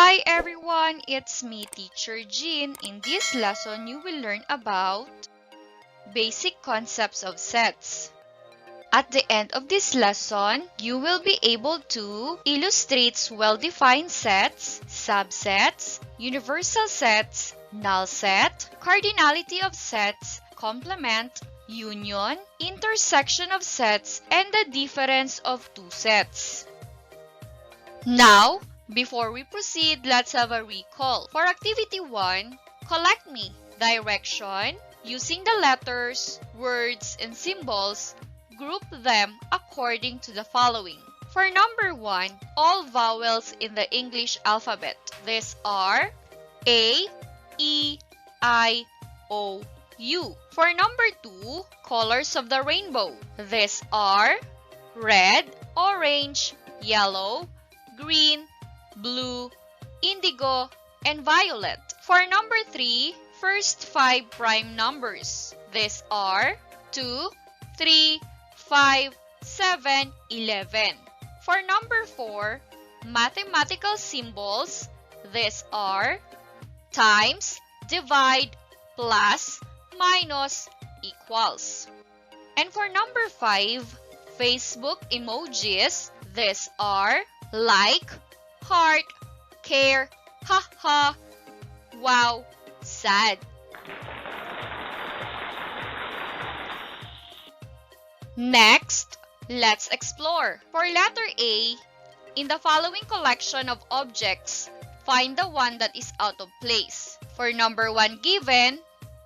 Hi everyone, it's me, Teacher Jeanne. In this lesson, you will learn about basic concepts of sets. At the end of this lesson, you will be able to illustrate well-defined sets, subsets, universal sets, null set, cardinality of sets, complement, union, intersection of sets, and the difference of two sets. Now, before we proceed, let's have a recall. For activity 1, collect me. Direction. Using the letters, words, and symbols, group them according to the following. For number 1, all vowels in the English alphabet. These are A, E, I, O, U. For number 2, colors of the rainbow. These are red, orange, yellow, green, blue, indigo, and violet. For number 3, first 5 prime numbers. These are 2, 3, 5, 7, 11. For number 4, mathematical symbols. These are times, divide, plus, minus, equals. And for number 5, Facebook emojis. These are like, heart, care, haha, wow, sad. Next, let's explore. For letter A, in the following collection of objects, find the one that is out of place. For number 1 given,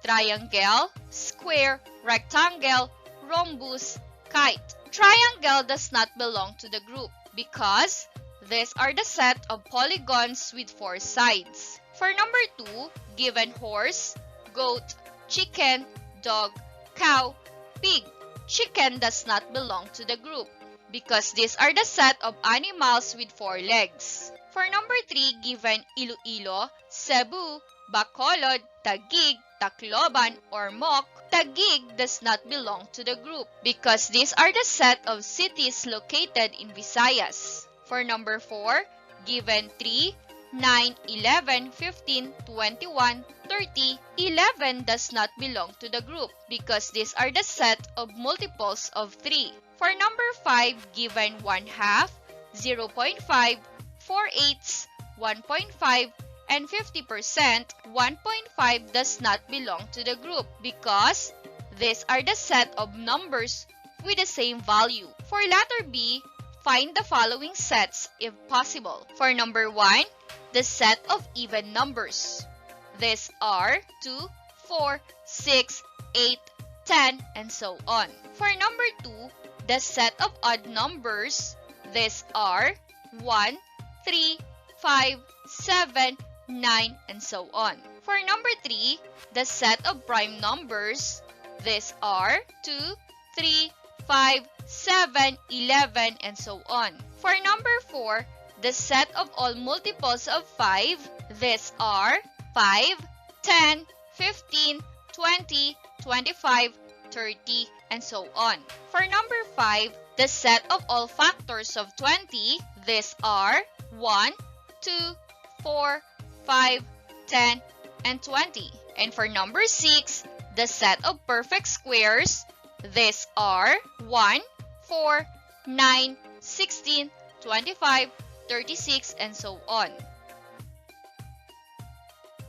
triangle, square, rectangle, rhombus, kite. Triangle does not belong to the group because these are the set of polygons with 4 sides. For number 2, given horse, goat, chicken, dog, cow, pig. Chicken does not belong to the group because these are the set of animals with 4 legs. For number 3, given Iloilo, Cebu, Bacolod, Taguig, Tacloban, or Moc, Taguig does not belong to the group because these are the set of cities located in Visayas. For number 4, given 3, 9, 11, 15, 21, 30, 11 does not belong to the group because these are the set of multiples of 3. For number 5, given 1 half, 0.5, 4 eighths, 1.5, and 50%, 1.5 does not belong to the group because these are the set of numbers with the same value. For letter B, find the following sets if possible. For number 1, the set of even numbers. These are 2, 4, 6, 8, 10, and so on. For number 2, the set of odd numbers. These are 1, 3, 5, 7, 9, and so on. For number 3, the set of prime numbers. These are 2, 3, 5, 7, 11, and so on. For number 4, the set of all multiples of 5. These are 5, 10, 15, 20, 25, 30, and so on. For number 5, the set of all factors of 20. These are 1, 2, 4, 5, 10, and 20. And for number 6, the set of perfect squares. These are 1, 4, 9, 16, 25, 36, and so on.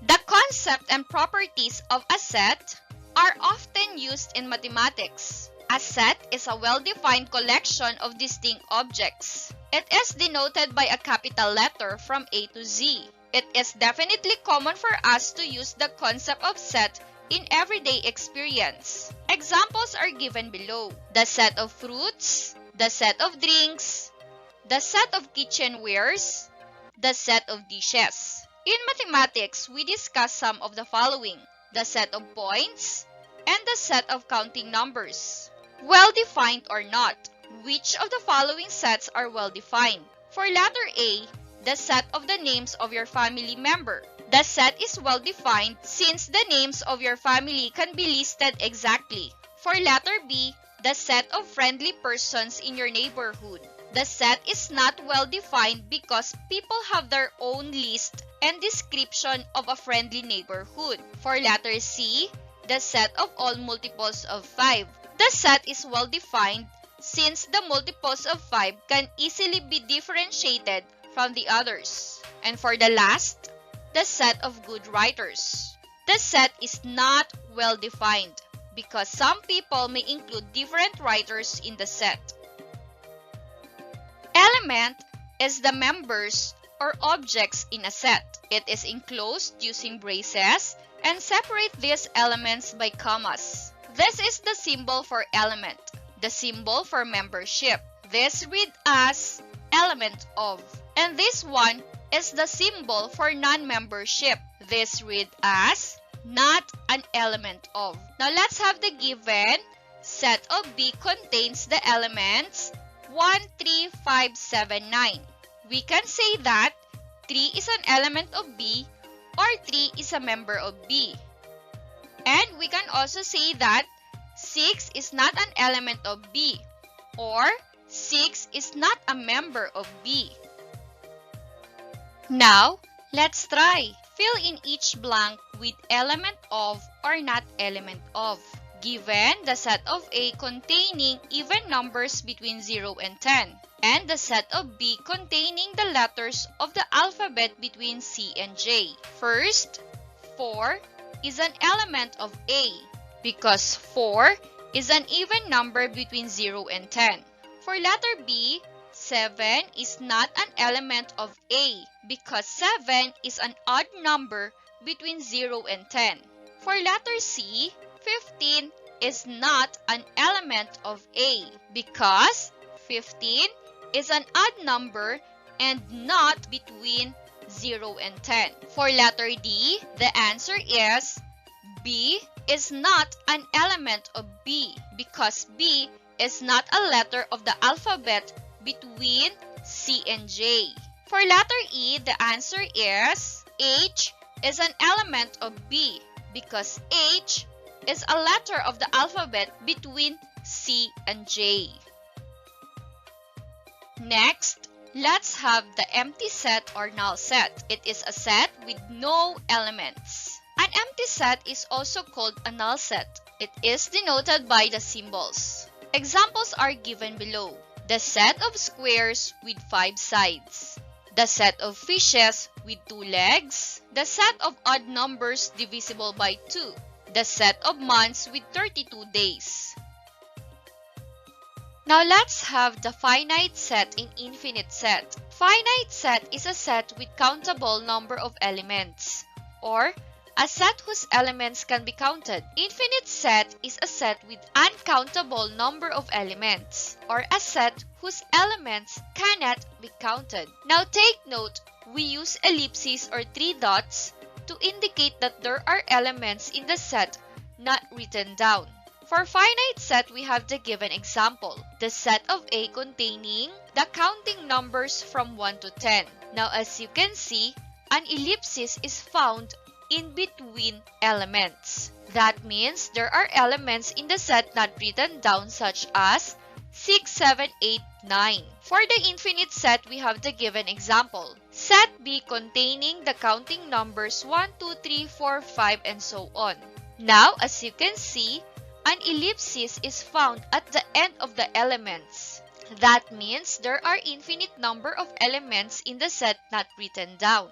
The concept and properties of a set are often used in mathematics. A set is a well-defined collection of distinct objects. It is denoted by a capital letter from A to Z. It is definitely common for us to use the concept of set in everyday experience. Examples are given below. The set of fruits, the set of drinks, the set of kitchenwares, the set of dishes. In mathematics, we discuss some of the following: the set of points and the set of counting numbers. Well-defined or not, which of the following sets are well-defined? For letter A, the set of the names of your family member. The set is well-defined since the names of your family can be listed exactly. For letter B, the set of friendly persons in your neighborhood. The set is not well defined because people have their own list and description of a friendly neighborhood. For letter C, the set of all multiples of 5. The set is well defined since the multiples of 5 can easily be differentiated from the others. And for the last, the set of good writers. The set is not well defined because some people may include different writers in the set. Element is the members or objects in a set. It is enclosed using braces and separate these elements by commas. This is the symbol for element, the symbol for membership. This read as element of. And this one is the symbol for non-membership. This read as not an element of. Now let's have the given set of B contains the elements 1, 3, 5, 7, 9. We can say that 3 is an element of B or 3 is a member of B. And we can also say that 6 is not an element of B or 6 is not a member of B. Now, let's try. Fill in each blank with element of or not element of. Given the set of A containing even numbers between 0 and 10, and the set of B containing the letters of the alphabet between C and J. First, 4 is an element of A because 4 is an even number between 0 and 10. For letter B, 7 is not an element of A because 7 is an odd number between 0 and 10. For letter C, 15 is not an element of A because 15 is an odd number and not between 0 and 10. For letter D, the answer is B is not an element of B because B is not a letter of the alphabet between C and J. For letter E, the answer is H is an element of B because H is a letter of the alphabet between C and J. Next, let's have the empty set or null set. It is a set with no elements. An empty set is also called a null set. It is denoted by the symbols. Examples are given below. The set of squares with 5 sides. The set of fishes with 2 legs. The set of odd numbers divisible by 2. The set of months with 32 days. Now let's have the finite set in infinite set. Finite set is a set with countable number of elements, or a set whose elements can be counted. Infinite set is a set with uncountable number of elements, or a set whose elements cannot be counted. Now take note, we use ellipses or 3 dots to indicate that there are elements in the set not written down. For finite set, we have the given example, the set of A containing the counting numbers from 1 to 10. Now as you can see, an ellipsis is found in between elements. That means there are elements in the set not written down such as 6, 7, 8, 9. For the infinite set, we have the given example. Set B containing the counting numbers 1, 2, 3, 4, 5, and so on. Now, as you can see, an ellipsis is found at the end of the elements. That means there are infinite number of elements in the set not written down.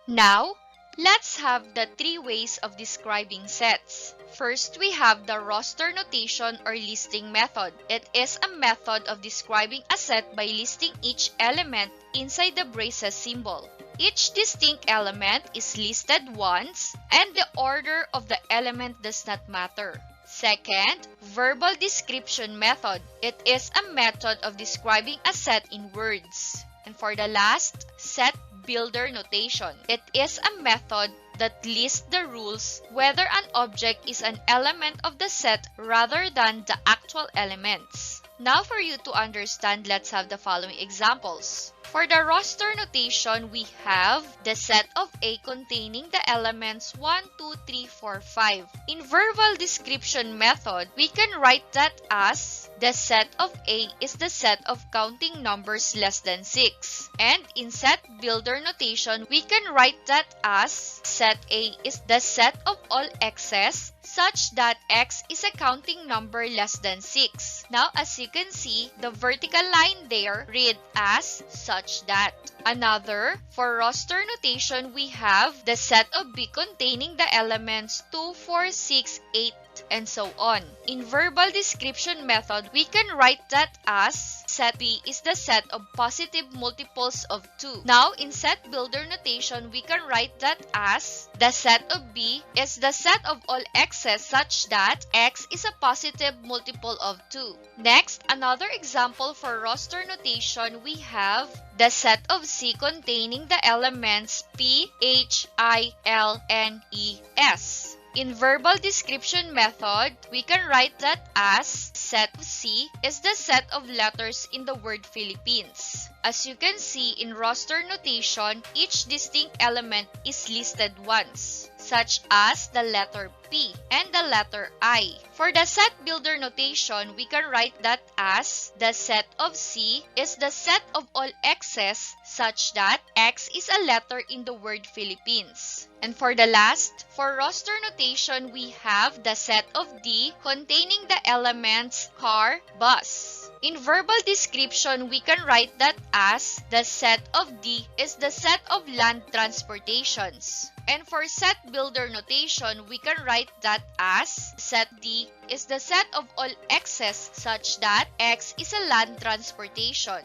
Now, let's have the 3 ways of describing sets. First, we have the roster notation or listing method. It is a method of describing a set by listing each element inside the braces symbol. Each distinct element is listed once, and the order of the element does not matter. Second, verbal description method. It is a method of describing a set in words. And for the last, set builder notation. It is a method that lists the rules whether an object is an element of the set rather than the actual elements. Now for you to understand, let's have the following examples. For the roster notation, we have the set of A containing the elements 1, 2, 3, 4, 5. In verbal description method, we can write that as the set of A is the set of counting numbers less than 6. And in set builder notation, we can write that as set A is the set of all x's such that x is a counting number less than 6. Now, as you can see, the vertical line there read as such that. Another, for roster notation, we have the set of B containing the elements 2, 4, 6, 8, and so on. In verbal description method, we can write that as set B is the set of positive multiples of 2. Now, in set builder notation, we can write that as the set of B is the set of all x's such that x is a positive multiple of 2. Next, another example for roster notation, we have the set of C containing the elements P, H, I, L, N, E, S. In verbal description method, we can write that as set C is the set of letters in the word Philippines. As you can see in roster notation, each distinct element is listed once, such as the letter P and the letter I. For the set builder notation, we can write that as the set of C is the set of all x's such that x is a letter in the word Philippines. And for the last, for roster notation, we have the set of D containing the elements car, bus. In verbal description, we can write that as the set of D is the set of land transportations. And for set builder notation, we can write that as set D is the set of all x's such that x is a land transportation.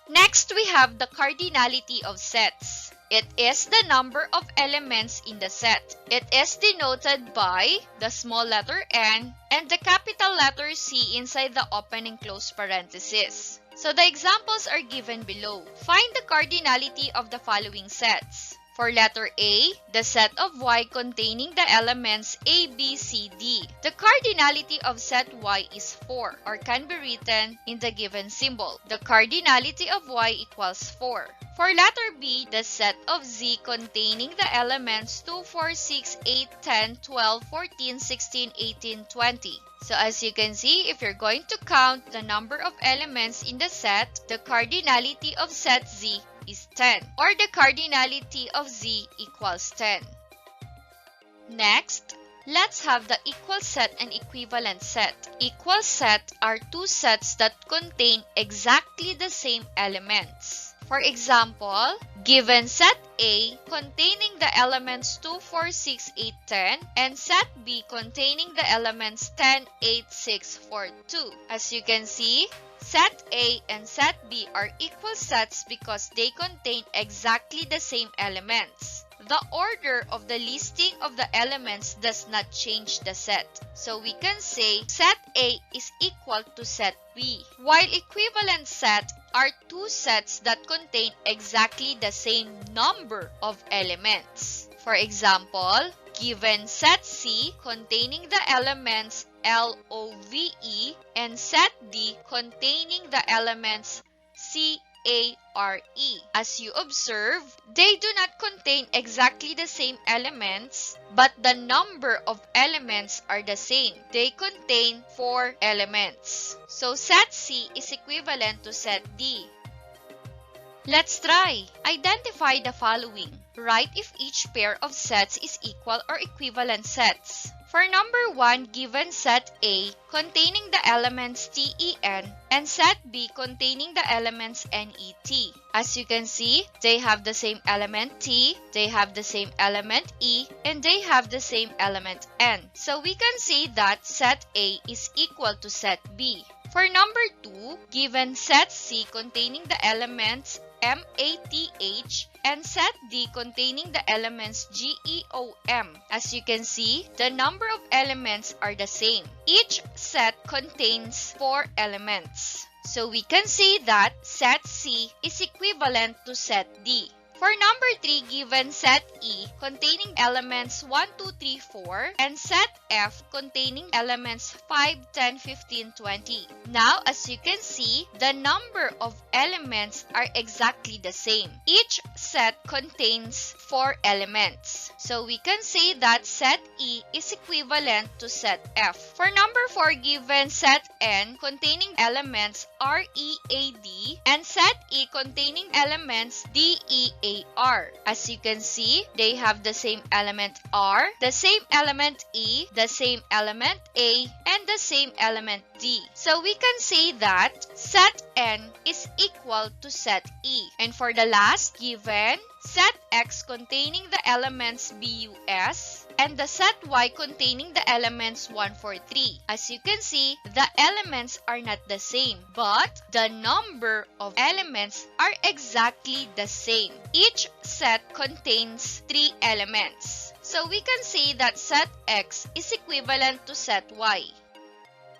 Next, we have the cardinality of sets. It is the number of elements in the set. It is denoted by the small letter n and the capital letter C inside the open and close parentheses. So the examples are given below. Find the cardinality of the following sets. For letter A, the set of Y containing the elements A, B, C, D. The cardinality of set Y is 4 or can be written in the given symbol. The cardinality of Y equals 4. For letter B, the set of Z containing the elements 2, 4, 6, 8, 10, 12, 14, 16, 18, 20. So as you can see, if you're going to count the number of elements in the set, the cardinality of set Z is 10, or the cardinality of Z equals 10. Next, let's have the equal set and equivalent set. Equal set are two sets that contain exactly the same elements. For example, given set A containing the elements 2, 4, 6, 8, 10 and set B containing the elements 10, 8, 6, 4, 2. As you can see, set A and set B are equal sets because they contain exactly the same elements. The order of the listing of the elements does not change the set. So we can say set A is equal to set B, while equivalent set are two sets that contain exactly the same number of elements. For example, given set C containing the elements LOVE and set D containing the elements CARE. As you observe, they do not contain exactly the same elements, but the number of elements are the same. They contain 4 elements. So set C is equivalent to set D. Let's try. Identify the following. Write if each pair of sets is equal or equivalent sets. For number 1, given set A containing the elements TEN and set B containing the elements NET. As you can see, they have the same element T, they have the same element E, and they have the same element N. So we can say that set A is equal to set B. For number 2, given set C containing the elements MATH and set D containing the elements GEOM. As you can see, the number of elements are the same. Each set contains 4 elements. So we can say that set C is equivalent to set D. For For number 3, given set E containing elements 1, 2, 3, 4 and set F containing elements 5, 10, 15, 20. Now, as you can see, the number of elements are exactly the same. Each set contains 4 elements. So we can say that set E is equivalent to set F. For number 4, given set N containing elements R, E, A, D and set E containing elements D, E, A, R. As you can see, they have the same element R, the same element E, the same element A, and the same element D. So we can say that set N is equal to set E. And for the last, given set X containing the elements B, U, S and the set Y containing the elements 1, 4, 3. As you can see, the elements are not the same, but the number of elements are exactly the same. Each set contains 3 elements. So we can say that set X is equivalent to set Y.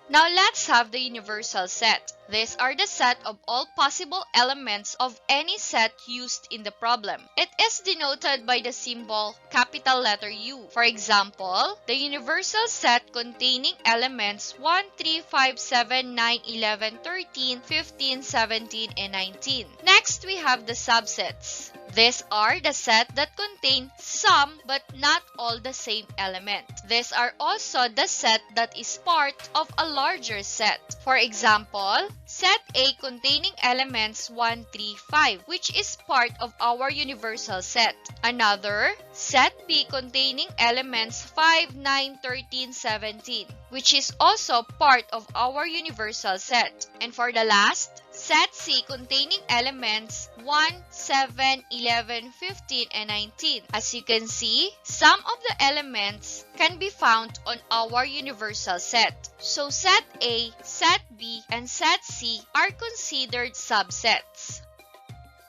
Now let's have the universal set. These are the set of all possible elements of any set used in the problem. It is denoted by the symbol capital letter U. For example, the universal set containing elements 1, 3, 5, 7, 9, 11, 13, 15, 17, and 19. Next, we have the subsets. These are the set that contain some but not all the same element. These are also the set that is part of a larger set. For example, set A containing elements 1, 3, 5, which is part of our universal set. Another, set B containing elements 5, 9, 13, 17, which is also part of our universal set. And for the last, set C containing elements 1, 7, 11, 15, and 19. As you can see, some of the elements can be found on our universal set. So set A, set B, and set C are considered subsets.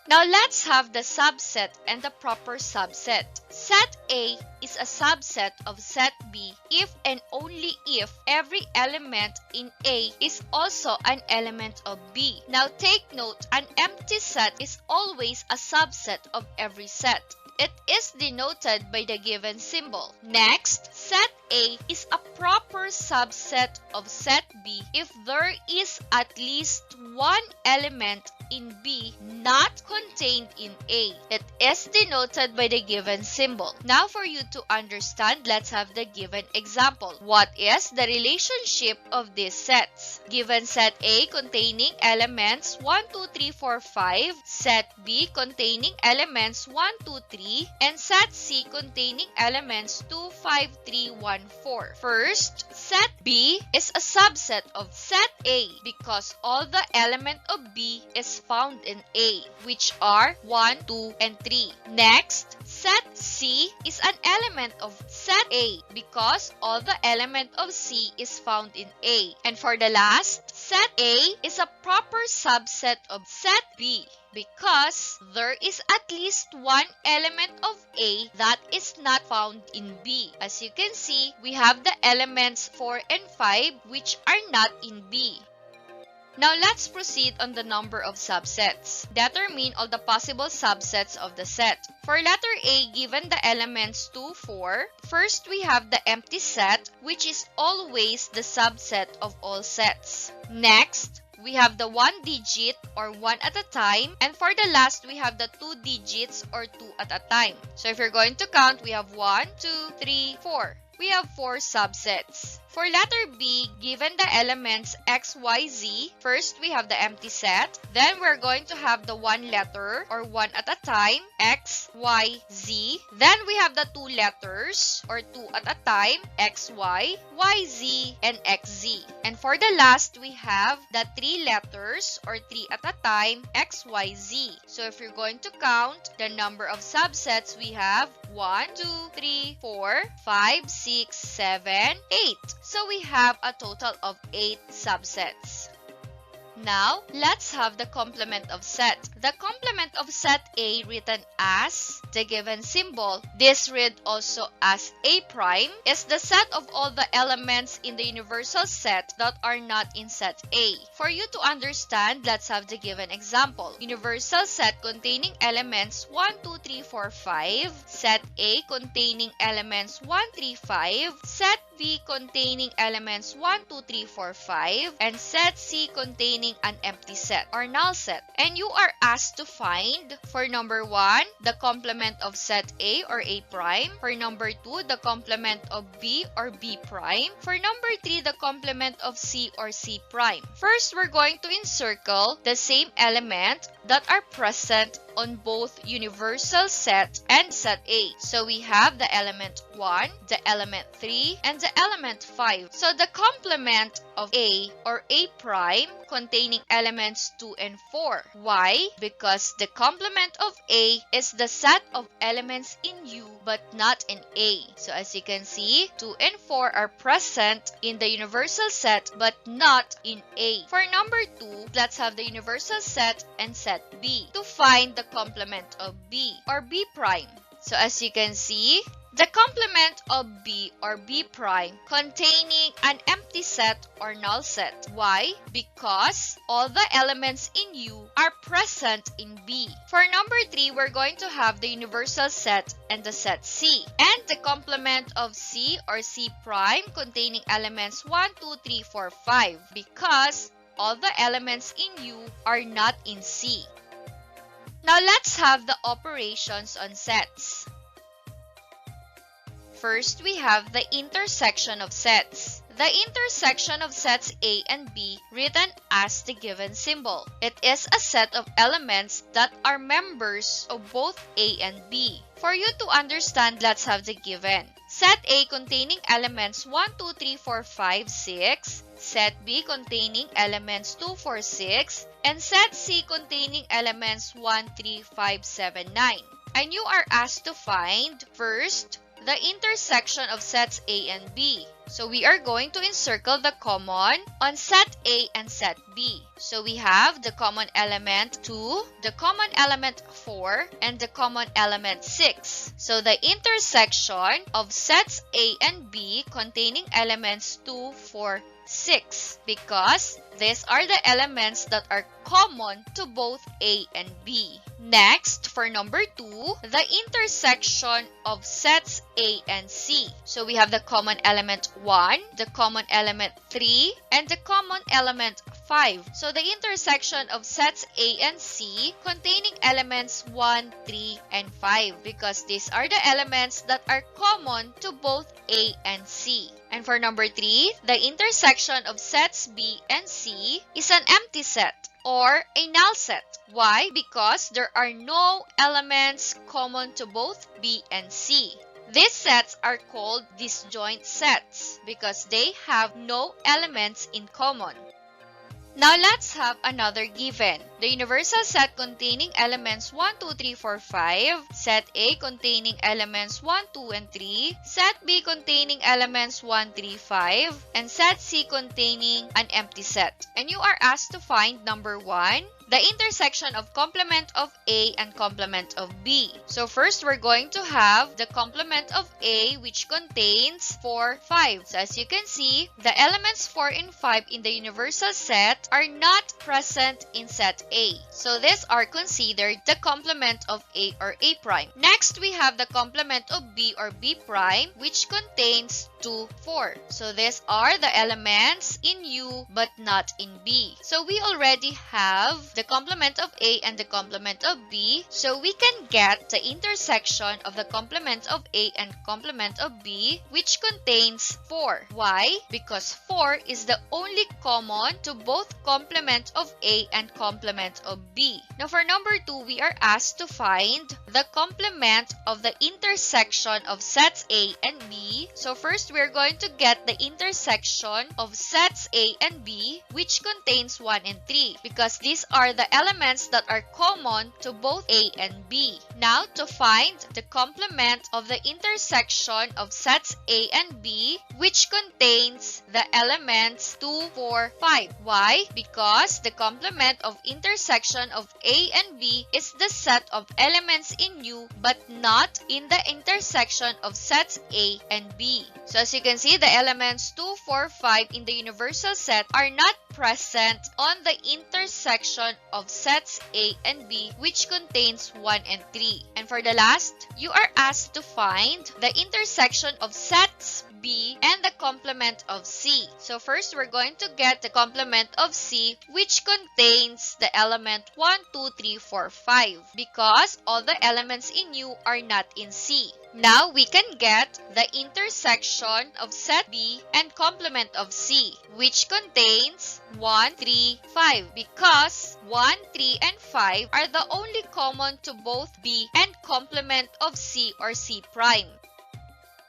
Now let's have the subset and the proper subset. Set A is a subset of set B if and only if every element in A is also an element of B. Now take note, an empty set is always a subset of every set. It is denoted by the given symbol. Next, set A is a proper subset of set B if there is at least one element in B not contained in A. It is denoted by the given symbol. Now for you to understand, let's have the given example. What is the relationship of these sets? Given set A containing elements 1, 2, 3, 4, 5, set B containing elements 1, 2, 3, and set C containing elements 2, 5, 3, 1, 4. First, set B is a subset of set A because all the element of B is found in A, which are 1, 2, and 3. Next, set C is an element of set A because all the element of C is found in A. And for the last, set A is a proper subset of set B because there is at least one element of A that is not found in B. As you can see, we have the elements 4 and 5 which are not in B. Now let's proceed on the number of subsets. Determine all the possible subsets of the set. For letter A, given the elements 2, 4, first we have the empty set, which is always the subset of all sets. Next, we have the 1 digit or 1 at a time, and for the last we have the 2 digits or 2 at a time. So if you're going to count, we have 1, 2, 3, 4. We have 4 subsets. For letter B, given the elements X, Y, Z, first we have the empty set. Then we're going to have the 1 letter or 1 at a time, X, Y, Z. Then we have the 2 letters or 2 at a time, X, Y, Y, Z, and X, Z. And for the last, we have the 3 letters or 3 at a time, X, Y, Z. So if you're going to count the number of subsets, we have 1, 2, 3, 4, 5, 6, 7, 8. So we have a total of 8 subsets. Now, let's have the complement of set. The complement of set A written as the given symbol, this read also as A prime, is the set of all the elements in the universal set that are not in set A. For you to understand, let's have the given example. Universal set containing elements 1, 2, 3, 4, 5. Set A containing elements 1, 3, 5. Set B containing elements 1, 2, 3, 4, 5. And set C containing an empty set or null set. And you are asked to find, for number 1, the complement of set A or A prime. For number 2, the complement of B or B prime. For number 3, the complement of C or C prime. First, we're going to encircle the same element that are present on both universal set and set A. So we have the element 1, the element 3, and the element 5. So the complement of A or A prime containing elements 2 and 4. Why? Because the complement of A is the set of elements in U but not in A. So as you can see, 2 and 4 are present in the universal set but not in A. For number 2, let's have the universal set and set B to find the complement of B or B prime. So as you can see, the complement of B or B prime containing an empty set or null set. Why? Because all the elements in U are present in B. For number 3, we're going to have the universal set and the set C. And the complement of C or C prime containing elements 1, 2, 3, 4, 5. Because all the elements in U are not in C. Now let's have the operations on sets. First, we have the intersection of sets. The intersection of sets A and B written as the given symbol. It is a set of elements that are members of both A and B. For you to understand, let's have the given. Set A containing elements 1, 2, 3, 4, 5, 6. Set B containing elements 2, 4, 6. And set C containing elements 1, 3, 5, 7, 9. And you are asked to find, first, the intersection of sets A and B. So we are going to encircle the common on set A and set B. So we have the common element 2, the common element 4, and the common element 6. So the intersection of sets A and B containing elements 2, 4, 6, because these are the elements that are common to both A and B. Next, for number 2, the intersection of sets A and C. So we have the common element 1, the common element 3, and the common element 5. So the intersection of sets A and C containing elements 1, 3, and 5, because these are the elements that are common to both A and C. And for number 3, the intersection of sets B and C is an empty set or a null set. Why? Because there are no elements common to both B and C. These sets are called disjoint sets because they have no elements in common. Now let's have another given. The universal set containing elements 1, 2, 3, 4, 5. Set A containing elements 1, 2, and 3. Set B containing elements 1, 3, 5. And set C containing an empty set. And you are asked to find number 1, the intersection of complement of A and complement of B. So first, we're going to have the complement of A, which contains 4, 5. So as you can see, the elements 4 and 5 in the universal set are not present in set A. So these are considered the complement of A or A prime. Next, we have the complement of B or B prime, which contains 2, 4. So these are the elements in U but not in B. So we already have the complement of A and the complement of B. So we can get the intersection of the complement of A and complement of B, which contains 4. Why? Because 4 is the only common to both complement of A and complement of B. Now for number 2, we are asked to find the complement of the intersection of sets A and B. So first, we're going to get the intersection of sets A and B, which contains 1 and 3, because these are are the elements that are common to both A and B. Now, to find the complement of the intersection of sets A and B, which contains the elements 2, 4, 5. Why? Because the complement of intersection of A and B is the set of elements in U but not in the intersection of sets A and B. So as you can see, the elements 2, 4, 5 in the universal set are not present on the intersection of sets A and B, which contains 1 and 3. And for the last, you are asked to find the intersection of sets B and the complement of C. So first, we're going to get the complement of C, which contains the element 1, 2, 3, 4, 5, because all the elements in U are not in C. Now, we can get the intersection of set B and complement of C, which contains 1, 3, 5, because 1, 3, and 5 are the only common to both B and complement of C or C prime.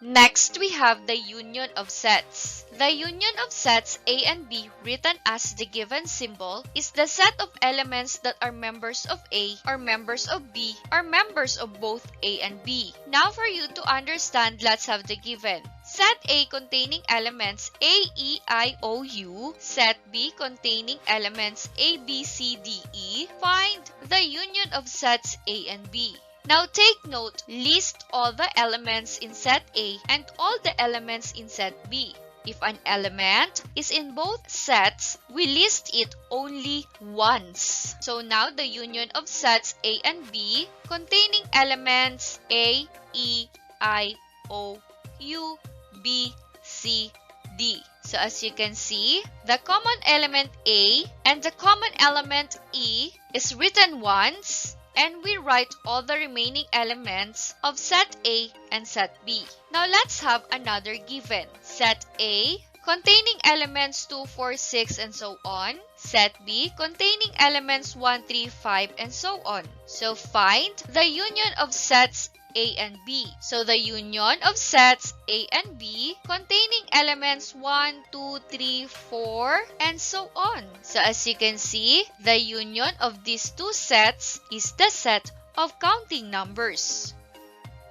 Next, we have the union of sets. The union of sets A and B, written as the given symbol, is the set of elements that are members of A or members of B or members of both A and B. Now, for you to understand, let's have the given. Set A containing elements A, E, I, O, U. Set B containing elements A, B, C, D, E. Find the union of sets A and B. Now take note, list all the elements in set A and all the elements in set B. If an element is in both sets, we list it only once. So now the union of sets A and B containing elements A, E, I, O, U, B, C, D. So as you can see, the common element A and the common element E is written once, and we write all the remaining elements of set A and set B. Now let's have another given. Set A containing elements 2, 4, 6, and so on. Set B containing elements 1, 3, 5, and so on. So find the union of sets A and B. So the union of sets A and B containing elements 1, 2, 3, 4, and so on. So as you can see, the union of these two sets is the set of counting numbers.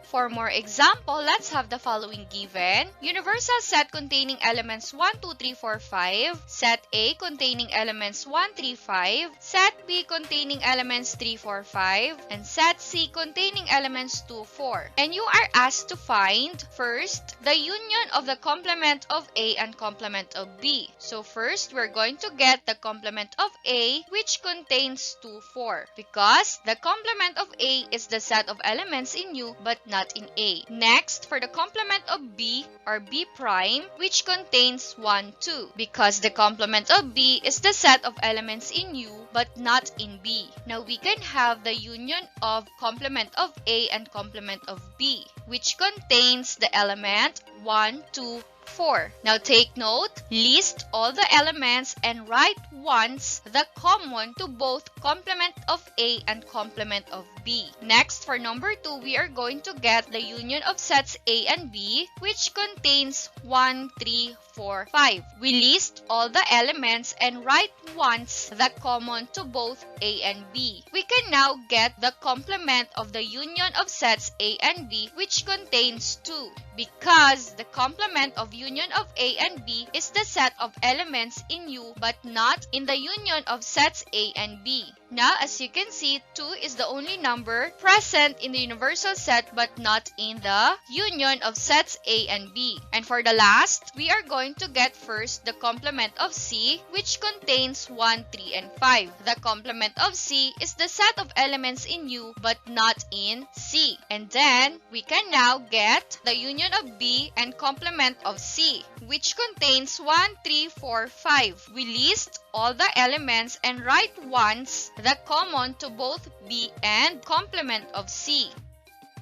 For more example, let's have the following given. Universal set containing elements 1, 2, 3, 4, 5. Set A containing elements 1, 3, 5. Set B containing elements 3, 4, 5. And set C containing elements 2, 4. And you are asked to find, first, the union of the complement of A and complement of B. So first, we're going to get the complement of A, which contains 2, 4. Because the complement of A is the set of elements in U but not in A. Next, for the complement of B or B prime, which contains 1, 2, because the complement of B is the set of elements in U but not in B. Now we can have the union of complement of A and complement of B, which contains the element 1, 2, 4. Now take note, list all the elements and write once the common to both complement of A and complement of B. Next, for number 2, we are going to get the union of sets A and B, which contains 1, 3, 4, 5. We list all the elements and write once the common to both A and B. We can now get the complement of the union of sets A and B, which contains 2, because the complement of union of A and B is the set of elements in U but not in the union of sets A and B. Now, as you can see, 2 is the only number present in the universal set but not in the union of sets A and B. And for the last, we are going to get first the complement of C, which contains 1, 3, and 5. The complement of C is the set of elements in U but not in C. And then, we can now get the union of B and complement of C, which contains 1, 3, 4, 5. We list all the elements and write once the common to both B and complement of C.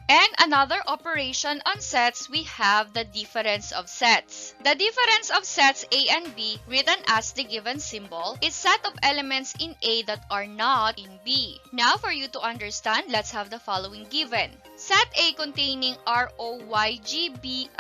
And another operation on sets, we have the difference of sets. The difference of sets A and B, written as the given symbol, is set of elements in A that are not in B. Now, for you to understand, let's have the following given. set A containing ROYGBIV,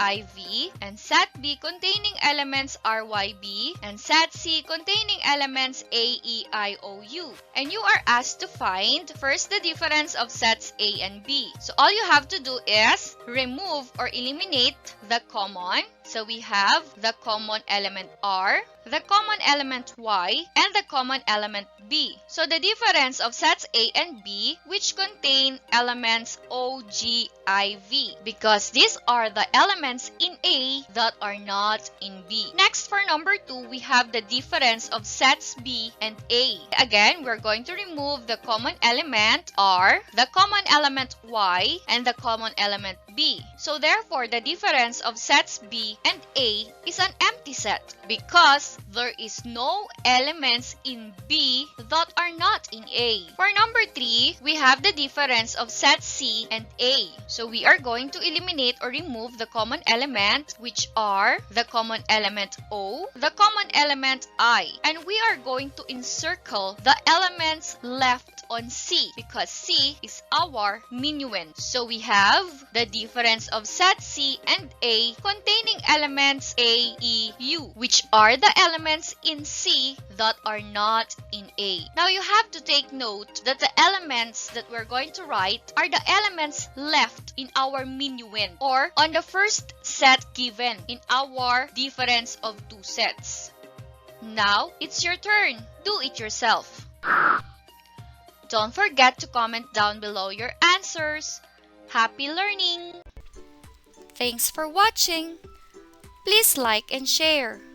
and set B containing elements RYB, and set C containing elements AEIOU. And you are asked to find first the difference of sets A and B. So all you have to do is remove or eliminate the common. So we have the common element R, the common element Y, and the common element B. So the difference of sets A and B, which contain elements OGIV, because these are the elements in A that are not in B. Next, for number 2, we have the difference of sets B and A. Again, we're going to remove the common element R, the common element Y, and the common element B. So therefore, the difference of sets B and A is an empty set because there is no elements in B that are not in A. For number 3, we have the difference of sets C and A. So we are going to eliminate or remove the common element, which are the common element O, the common element I, and we are going to encircle the elements left on C because C is our minuend. So we have the difference of set C and A containing elements A, E, U, which are the elements in C that are not in A. Now you have to take note that the elements that we're going to write are the elements left in our minuend or on the first set given in our difference of two sets. Now it's your turn. Do it yourself. Don't forget to comment down below your answers. Happy learning! Thanks for watching. Please like and share.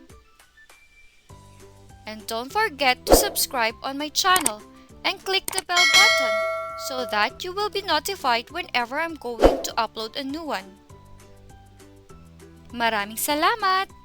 And don't forget to subscribe on my channel and click the bell button so that you will be notified whenever I'm going to upload a new one. Maraming salamat!